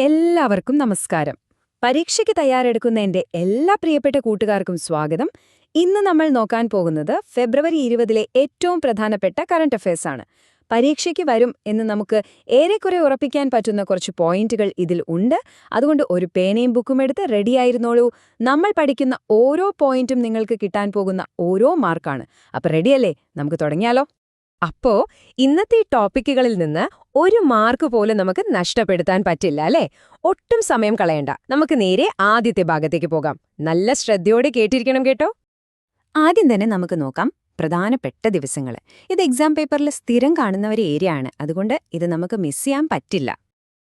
എല്ലാവർക്കും നമസ്കാരം. പരീക്ഷയ്ക്ക് തയ്യാറെടുക്കുന്ന എൻ്റെ എല്ലാ പ്രിയപ്പെട്ട കൂട്ടുകാർക്കും സ്വാഗതം. ഇന്ന് നമ്മൾ നോക്കാൻ പോകുന്നത് ഫെബ്രുവരി 20 ഏറ്റവും പ്രധാനപ്പെട്ട കറന്റ് അഫയേഴ്സ് ആണ്. പരീക്ഷയ്ക്ക് വരും എന്ന് നമുക്ക് ഏറെക്കുറെ ഉറപ്പിക്കാൻ പറ്റുന്ന കുറച്ച് പോയിന്റുകൾ ഇതിൽ ഉണ്ട്. അതുകൊണ്ട് ഒരു പേനയും ബുക്കും എടുത്ത് റെഡിയായിരുന്നോളൂ. നമ്മൾ പഠിക്കുന്ന ഓരോ പോയിന്റും നിങ്ങൾക്ക് കിട്ടാൻ പോകുന്ന ഓരോ മാർക്കാണ്. അപ്പോൾ റെഡിയല്ലേ? നമുക്ക് തുടങ്ങിയാലോ? അപ്പോ ഇന്നത്തെ ടോപ്പിക്കുകളിൽ നിന്ന് ഒരു മാർക്ക് പോലും നമുക്ക് നഷ്ടപ്പെടുത്താൻ പറ്റില്ല അല്ലേ? ഒട്ടും സമയം കളയണ്ട, നമുക്ക് നേരെ ആദ്യത്തെ ഭാഗത്തേക്ക് പോകാം. നല്ല ശ്രദ്ധയോടെ കേട്ടിരിക്കണം കേട്ടോ. ആദ്യം തന്നെ നമുക്ക് നോക്കാം പ്രധാനപ്പെട്ട ദിവസങ്ങൾ. ഇത് എക്സാം പേപ്പറിൽ സ്ഥിരം കാണുന്ന ഒരു ഏരിയ ആണ്, അതുകൊണ്ട് ഇത് നമുക്ക് മിസ് ചെയ്യാൻ പറ്റില്ല.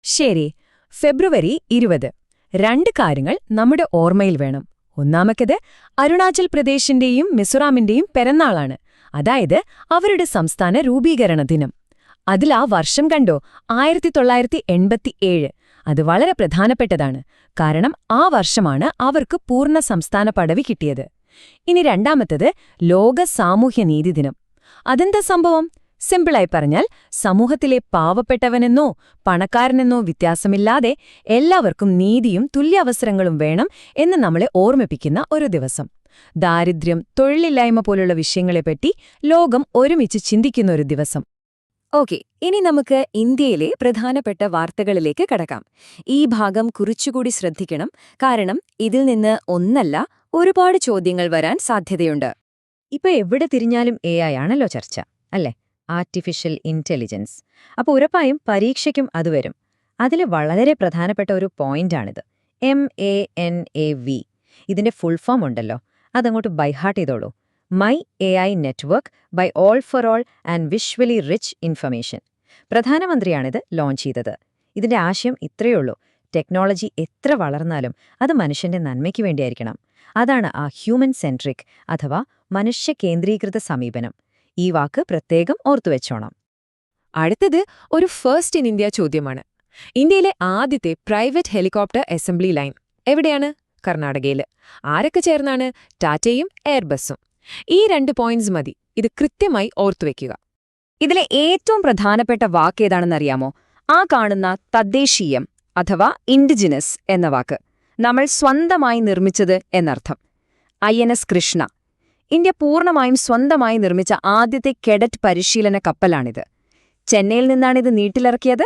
ശരി, ഫെബ്രുവരി 20. രണ്ട് കാര്യങ്ങൾ നമ്മുടെ ഓർമ്മയിൽ വേണം. ഒന്നാമത്തേത് അരുണാചൽ പ്രദേശിന്റെയും മിസോറാമിന്റെയും പെരുന്നാളാണ്. അതായത് അവരുടെ സംസ്ഥാന രൂപീകരണ ദിനം. അതിൽ ആ വർഷം കണ്ടോ, 1987. അത് വളരെ പ്രധാനപ്പെട്ടതാണ്, കാരണം ആ വർഷമാണ് അവർക്ക് പൂർണ്ണ സംസ്ഥാന പദവി കിട്ടിയത്. ഇനി രണ്ടാമത്തത് ലോക സാമൂഹ്യനീതി ദിനം. അതെന്താ സംഭവം? സിമ്പിളായി പറഞ്ഞാൽ, സമൂഹത്തിലെ പാവപ്പെട്ടവനെന്നോ പണക്കാരനെന്നോ വ്യത്യാസമില്ലാതെ എല്ലാവർക്കും നീതിയും തുല്യാവസരങ്ങളും വേണം എന്ന് നമ്മളെ ഓർമ്മിപ്പിക്കുന്ന ഒരു ദിവസം. ദാരിദ്ര്യം, തൊഴിലില്ലായ്മ പോലുള്ള വിഷയങ്ങളെപ്പറ്റി ലോകം ഒരുമിച്ച് ചിന്തിക്കുന്ന ഒരു ദിവസം. ഓക്കെ, ഇനി നമുക്ക് ഇന്ത്യയിലെ പ്രധാനപ്പെട്ട വാർത്തകളിലേക്ക് കടക്കാം. ഈ ഭാഗം കുറച്ചുകൂടി ശ്രദ്ധിക്കണം, കാരണം ഇതിൽ നിന്ന് ഒന്നല്ല ഒരുപാട് ചോദ്യങ്ങൾ വരാൻ സാധ്യതയുണ്ട്. ഇപ്പൊ എവിടെ തിരിഞ്ഞാലും AI ആണല്ലോ ചർച്ച, അല്ലേ? Artificial intelligence. അപ്പോൾ ഉറപ്പായും പരീക്ഷയ്ക്കും അത് വരും. അതിൽ വളരെ പ്രധാനപ്പെട്ട ഒരു പോയിന്റാണിത്, MANAV. ഇതിന്റെ ഫുൾ ഫോം ഉണ്ടല്ലോ, അതങ്ങോട്ട് ബൈഹാർട്ട് ചെയ്തോളൂ. My AI network by all for all and visually rich information. പ്രധാനമന്ത്രിയാണിത് ലോഞ്ച് ചെയ്തത്. ഇതിന്റെ ആശയം ഇത്രയുള്ളൂ: ടെക്നോളജി എത്ര വളർന്നാലും അത് മനുഷ്യന്റെ നന്മയ്ക്ക് വേണ്ടിയായിരിക്കണം. അതാണ് ആ ഹ്യൂമൻ സെൻട്രിക് അഥവാ മനുഷ്യ കേന്ദ്രീകൃത സമീപനം. ഈ വാക്ക് പ്രത്യേകം ഓർത്തുവെച്ചോണം. അടുത്തത് ഒരു ഫസ്റ്റ് ഇൻ ഇന്ത്യ ചോദ്യമാണ്. ഇന്ത്യയിലെ ആദ്യത്തെ പ്രൈവറ്റ് ഹെലികോപ്റ്റർ അസംബ്ലി ലൈൻ എവിടെയാണ്? കർണാടകയിൽ. ആരൊക്കെ ചേർന്നാണ്? ടാറ്റയും എയർബസും. ഈ 2 പോയിന്റ്സ് മതി, ഇത് കൃത്യമായി ഓർത്തുവെക്കുക. ഇതിലെ ഏറ്റവും പ്രധാനപ്പെട്ട വാക്ക് ഏതാണെന്നറിയാമോ? ആ കാണുന്ന തദ്ദേശീയം അഥവാ ഇൻഡിജിനസ് എന്ന വാക്ക്. നമ്മൾ സ്വന്തമായി നിർമ്മിച്ചത് എന്നർത്ഥം. INS കൃഷ്ണ. ഇന്ത്യ പൂർണ്ണമായും സ്വന്തമായി നിർമ്മിച്ച ആദ്യത്തെ കേഡറ്റ് പരിശീലന കപ്പലാണിത്. ചെന്നൈയിൽ നിന്നാണിത് നീട്ടിലിറക്കിയത്.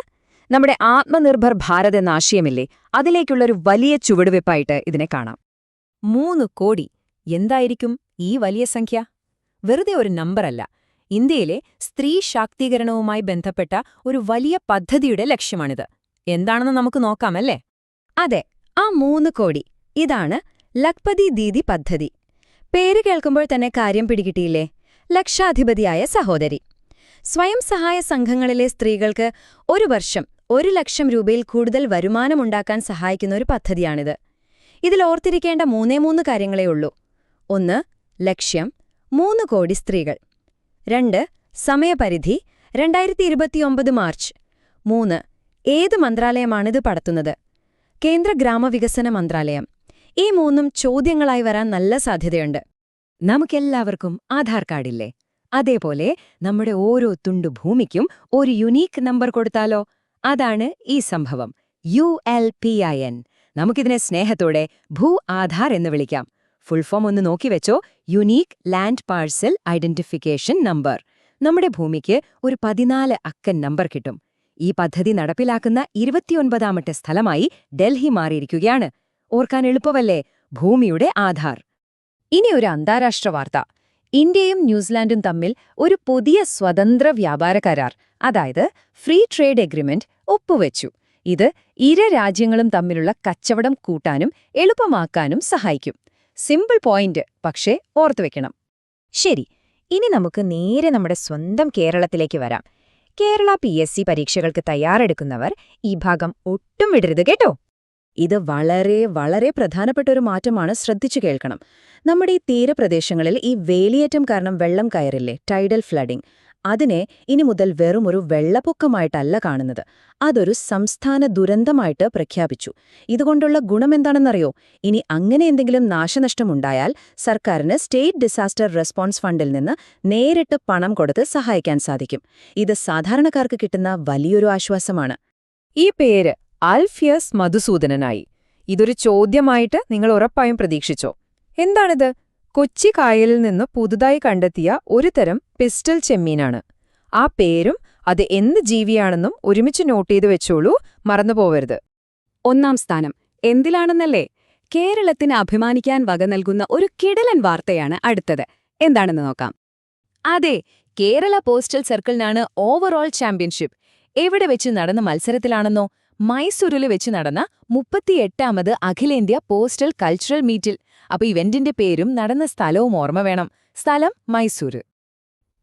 നമ്മുടെ ആത്മനിർഭർ ഭാരത് എന്ന ആശയമില്ലേ, അതിലേക്കുള്ളൊരു വലിയ ചുവടുവെപ്പായിട്ട് ഇതിനെ കാണാം. 3 കോടി. എന്തായിരിക്കും ഈ വലിയ സംഖ്യ? വെറുതെ ഒരു നമ്പറല്ല, ഇന്ത്യയിലെ സ്ത്രീ ശാക്തീകരണവുമായി ബന്ധപ്പെട്ട ഒരു വലിയ പദ്ധതിയുടെ ലക്ഷ്യമാണിത്. എന്താണെന്ന് നമുക്ക് നോക്കാമല്ലേ? അതെ, ആ 3 കോടി. ഇതാണ് ലഖ്പതി ദീദി പദ്ധതി. പേര് കേൾക്കുമ്പോൾ തന്നെ കാര്യം പിടികിട്ടിയില്ലേ? ലക്ഷാധിപതിയായ സഹോദരി. സ്വയം സഹായ സംഘങ്ങളിലെ സ്ത്രീകൾക്ക് ഒരു വർഷം 1 ലക്ഷം രൂപയിൽ കൂടുതൽ വരുമാനമുണ്ടാക്കാൻ സഹായിക്കുന്ന ഒരു പദ്ധതിയാണിത്. ഇതിൽ ഓർത്തിരിക്കേണ്ട 3 കാര്യങ്ങളേ ഉള്ളൂ. 1. ലക്ഷ്യം 3 കോടി സ്ത്രീകൾ. 2. സമയപരിധി 2029 മാർച്ച്. 3. ഏത് മന്ത്രാലയമാണിത് നടത്തുന്നത്? കേന്ദ്ര ഗ്രാമവികസന മന്ത്രാലയം. ഈ 3 ചോദ്യങ്ങളായി വരാൻ നല്ല സാധ്യതയുണ്ട്. നമുക്കെല്ലാവർക്കും ആധാർ കാർഡില്ലേ? അതേപോലെ നമ്മുടെ ഓരോ തുണ്ടു ഭൂമിക്കും ഒരു യുണീക്ക് നമ്പർ കൊടുത്താലോ? അതാണ് ഈ സംഭവം, ULPIN. നമുക്കിതിനെ സ്നേഹത്തോടെ ഭൂ ആധാർ എന്ന് വിളിക്കാം. ഫുൾ ഫോം ഒന്ന് നോക്കിവെച്ചോ, unique land parcel identification number. നമ്മുടെ ഭൂമിക്ക് ഒരു 14 അക്കൻ നമ്പർ കിട്ടും. ഈ പദ്ധതി നടപ്പിലാക്കുന്ന 29ാമത്തെ സ്ഥലമായി ഡൽഹി മാറിയിരിക്കുകയാണ്. ഓർക്കാൻ എളുപ്പമല്ലേ? ഭൂമിയുടെ ആധാർ. ഇനി ഒരു അന്താരാഷ്ട്ര വാർത്ത. ഇന്ത്യയും ന്യൂസിലാൻഡും തമ്മിൽ ഒരു പുതിയ സ്വതന്ത്ര വ്യാപാര കരാർ, അതായത് ഫ്രീ ട്രേഡ് എഗ്രിമെന്റ് ഒപ്പുവെച്ചു. ഇത് ഇരു രാജ്യങ്ങളും തമ്മിലുള്ള കച്ചവടം കൂട്ടാനും എളുപ്പമാക്കാനും സഹായിക്കും. സിമ്പിൾ പോയിന്റ്, പക്ഷേ ഓർത്തുവെക്കണം. ശരി, ഇനി നമുക്ക് നേരെ നമ്മുടെ സ്വന്തം കേരളത്തിലേക്ക് വരാം. കേരള PSC പരീക്ഷകൾക്ക് തയ്യാറെടുക്കുന്നവർ ഈ ഭാഗം ഒട്ടും വിടരുത് കേട്ടോ. ഇത് വളരെ വളരെ പ്രധാനപ്പെട്ട ഒരു മാറ്റമാണ്, ശ്രദ്ധിച്ചു കേൾക്കണം. നമ്മുടെ ഈ തീരപ്രദേശങ്ങളിൽ ഈ വേലിയേറ്റം കാരണം വെള്ളം കയറില്ലേ, ടൈഡൽ ഫ്ലഡിംഗ്, അതിനെ ഇനി മുതൽ വെറും ഒരു വെള്ളപ്പൊക്കമായിട്ടല്ല കാണുന്നത്, അതൊരു സംസ്ഥാന ദുരന്തമായിട്ട് പ്രഖ്യാപിച്ചു. ഇതുകൊണ്ടുള്ള ഗുണമെന്താണെന്നറിയോ? ഇനി അങ്ങനെ എന്തെങ്കിലും നാശനഷ്ടമുണ്ടായാൽ സർക്കാരിന് സ്റ്റേറ്റ് ഡിസാസ്റ്റർ റെസ്പോൺസ് ഫണ്ടിൽ നിന്ന് നേരിട്ട് പണം കൊടുത്ത് സഹായിക്കാൻ സാധിക്കും. ഇത് സാധാരണക്കാർക്ക് കിട്ടുന്ന വലിയൊരു ആശ്വാസമാണ്. ഈ പേര് ആൽഫിയസ് മധുസൂദനനായി. ഇതൊരു ചോദ്യമായിട്ട് നിങ്ങൾ ഉറപ്പായും പ്രതീക്ഷിച്ചോ? എന്താണിത്? കൊച്ചി കായലിൽ നിന്ന് പുതുതായി കണ്ടെത്തിയ ഒരു തരം പിസ്റ്റൽ ചെമ്മീനാണ്. ആ പേരും അത് എന്ത് ജീവിയാണെന്നും ഒരുമിച്ച് നോട്ട് ചെയ്തു വെച്ചോളൂ, മറന്നുപോവരുത്. 1-ാം സ്ഥാനം എന്തിലാണെന്നല്ലേ? കേരളത്തിന് അഭിമാനിക്കാൻ വക നൽകുന്ന ഒരു കിടലൻ വാർത്തയാണ് അടുത്തത്. എന്താണെന്ന് നോക്കാം. അതെ, കേരള പോസ്റ്റൽ സർക്കിളിനാണ് ഓവറോൾ ചാമ്പ്യൻഷിപ്പ്. എവിടെ വെച്ച് നടന്ന മത്സരത്തിലാണെന്നോ? മൈസൂരിൽ വെച്ച് നടന്ന 38ാമത് അഖിലേന്ത്യാ പോസ്റ്റൽ കൾച്ചറൽ മീറ്റിൽ. അപ്പൊ ഇവന്റിന്റെ പേരും നടന്ന സ്ഥലവും ഓർമ്മ വേണം. സ്ഥലം മൈസൂര്.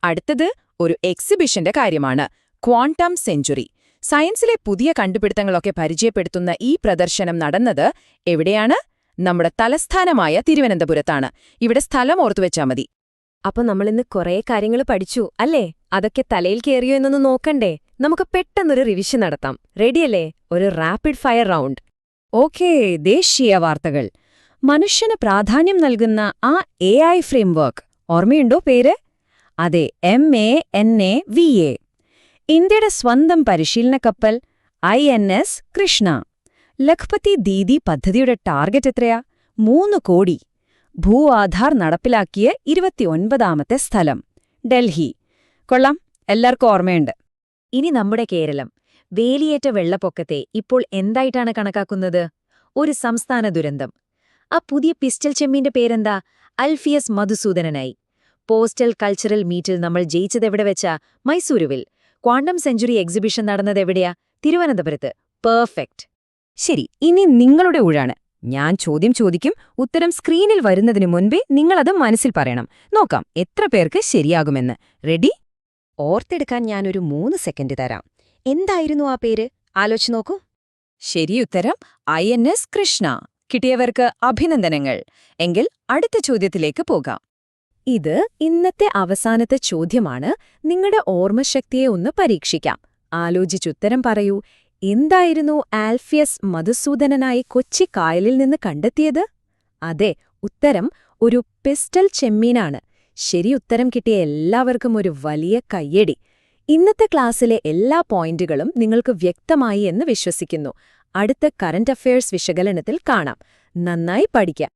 അടുത്തത് ഒരു എക്സിബിഷന്റെ കാര്യമാണ്. Quantum century. സയൻസിലെ പുതിയ കണ്ടുപിടുത്തങ്ങളൊക്കെ പരിചയപ്പെടുത്തുന്ന ഈ പ്രദർശനം നടന്നത് എവിടെയാണ്? നമ്മുടെ തലസ്ഥാനമായ തിരുവനന്തപുരത്താണ്. ഇവിടെ സ്ഥലം ഓർത്തുവെച്ചാ മതി. അപ്പൊ നമ്മളിന്ന് കുറേ കാര്യങ്ങൾ പഠിച്ചു അല്ലേ? അതൊക്കെ തലയിൽ കയറിയോ എന്നൊന്ന് നോക്കണ്ടേ? നമുക്ക് പെട്ടെന്നൊരു റിവിഷൻ നടത്താം. റെഡിയല്ലേ? ഒരു റാപ്പിഡ് ഫയർ റൗണ്ട്. ഓക്കേ, ദേശീയ വാർത്തകൾ. മനുഷ്യന് പ്രാധാന്യം നൽകുന്ന ആ AI ഫ്രെയിംവർക്ക് ഓർമ്മയുണ്ടോ പേര്? അതെ, MANAVA. ഇന്ത്യയുടെ സ്വന്തം പരിശീലന കപ്പൽ INS കൃഷ്ണ. ലഖ്പതി ദീദി പദ്ധതിയുടെ ടാർഗറ്റ് എത്രയാ? 3 കോടി. ഭൂ ആധാർ നടപ്പിലാക്കിയ 29ാമത്തെ സ്ഥലം ഡൽഹി. കൊള്ളാം, എല്ലാവർക്കും ഓർമ്മയുണ്ട്. ഇനി നമ്മുടെ കേരളം. വേലിയേറ്റ വെള്ളപ്പൊക്കത്തെ ഇപ്പോൾ എന്തായിട്ടാണ് കണക്കാക്കുന്നത്? ഒരു സംസ്ഥാന ദുരന്തം. ആ പുതിയ പിസ്റ്റൽ ചെമ്മീന്റെ പേരെന്താ? അൽഫിയസ് മധുസൂദനനായി. പോസ്റ്റൽ കൾച്ചറൽ മീറ്റിൽ നമ്മൾ ജയിച്ചതെവിടെ വെച്ചാ? മൈസൂരുവിൽ. ക്വാണ്ടം സെഞ്ചുറി എക്സിബിഷൻ നടന്നതെവിടെയാ? തിരുവനന്തപുരത്ത്. പെർഫെക്റ്റ്. ശരി, ഇനി നിങ്ങളുടെ ഊഴാണ്. ഞാൻ ചോദ്യം ചോദിക്കും, ഉത്തരം സ്ക്രീനിൽ വരുന്നതിനു മുൻപേ നിങ്ങളത് മനസ്സിൽ പറയണം. നോക്കാം എത്ര പേർക്ക് ശരിയാകുമെന്ന്. റെഡി? ഓർത്തെടുക്കാൻ ഞാനൊരു 3 സെക്കൻഡ് തരാം. എന്തായിരുന്നു ആ പേര്? ആലോചിച്ച് നോക്കൂ. ശരിയുത്തരം INS കൃഷ്ണ. കിട്ടിയവർക്ക് അഭിനന്ദനങ്ങൾ. എങ്കിൽ അടുത്ത ചോദ്യത്തിലേക്ക് പോകാം. ഇത് ഇന്നത്തെ അവസാനത്തെ ചോദ്യമാണ്. നിങ്ങളുടെ ഓർമ്മശക്തിയെ ഒന്ന് പരീക്ഷിക്കാം. ആലോചിച്ചുത്തരം പറയൂ. എന്തായിരുന്നു ആൽഫിയസ് മധുസൂദനനായി കൊച്ചി കായലിൽ നിന്ന് കണ്ടെത്തിയത്? അതെ, ഉത്തരം ഒരു പിസ്റ്റൽ ചെമ്മീനാണ്. ശരിയുത്തരം കിട്ടിയ എല്ലാവർക്കും ഒരു വലിയ കയ്യടി. ഇന്നത്തെ ക്ലാസ്സിലെ എല്ലാ പോയിന്റുകളും നിങ്ങൾക്ക് വ്യക്തമായി എന്ന് വിശ്വസിക്കുന്നു. അടുത്ത കറന്റ് അഫയേഴ്സ് വിശകലനത്തിൽ കാണാം. നന്നായി പഠിക്കാം.